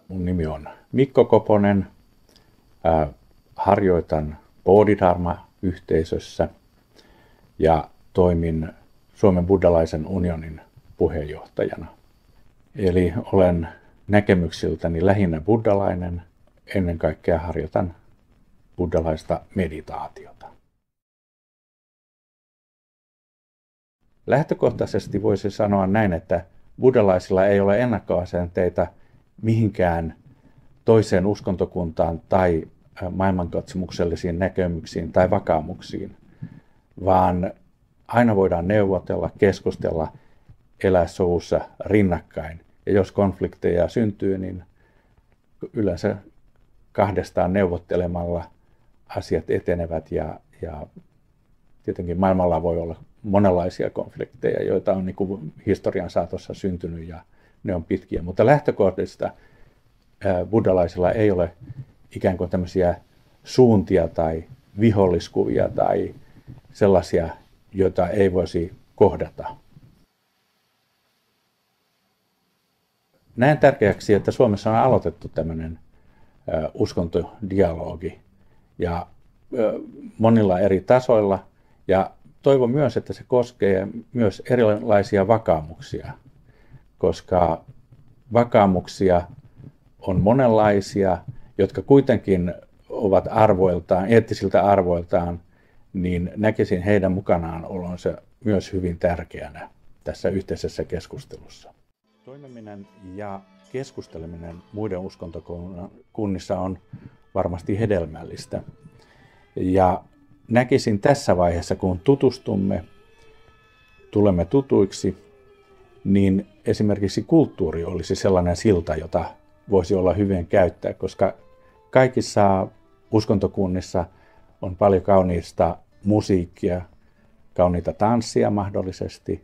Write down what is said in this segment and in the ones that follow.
Mun nimi on Mikko Koponen. Harjoitan Bodhidharma-yhteisössä ja toimin Suomen buddhalaisen unionin puheenjohtajana. Eli olen näkemyksiltäni lähinnä buddhalainen, ennen kaikkea harjoitan buddhalaista meditaatiota. Lähtökohtaisesti voisi sanoa näin, että buddhalaisilla ei ole ennakkoasenteita mihinkään toiseen uskontokuntaan tai maailmankatsomuksellisiin näkemyksiin tai vakaumuksiin, vaan aina voidaan neuvotella, keskustella, elää sovussa rinnakkain. Ja jos konflikteja syntyy, niin yleensä kahdestaan neuvottelemalla asiat etenevät ja tietenkin maailmalla voi olla monenlaisia konflikteja, joita on niin kuin historian saatossa syntynyt ja ne on pitkiä. Mutta lähtökohdista buddhalaisilla ei ole ikään kuin tämmöisiä suuntia tai viholliskuvia tai sellaisia, joita ei voisi kohdata. Näen tärkeäksi, että Suomessa on aloitettu tämmöinen uskontodialogi ja monilla eri tasoilla. Ja toivon myös, että se koskee myös erilaisia vakaumuksia, koska vakaumuksia on monenlaisia, jotka kuitenkin ovat arvoiltaan, eettisiltä arvoiltaan, niin näkisin heidän mukanaan olonsa myös hyvin tärkeänä tässä yhteisessä keskustelussa. Toimiminen ja keskusteleminen muiden uskontokunnissa on varmasti hedelmällistä. Ja näkisin tässä vaiheessa, kun tulemme tutuiksi, niin esimerkiksi kulttuuri olisi sellainen silta, jota voisi olla hyvin käyttää, koska kaikissa uskontokunnissa on paljon kauniista musiikkia, kauniita tanssia mahdollisesti,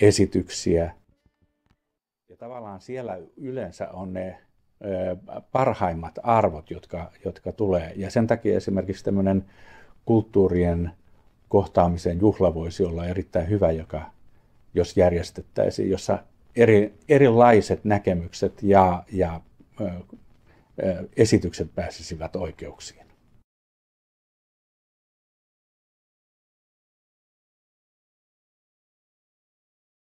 esityksiä. Ja tavallaan siellä yleensä on ne parhaimmat arvot, jotka tulee. Ja sen takia esimerkiksi tämmöinen kulttuurien kohtaamisen juhla voisi olla erittäin hyvä, jos järjestettäisiin, jossa erilaiset näkemykset ja esitykset pääsisivät oikeuksiin.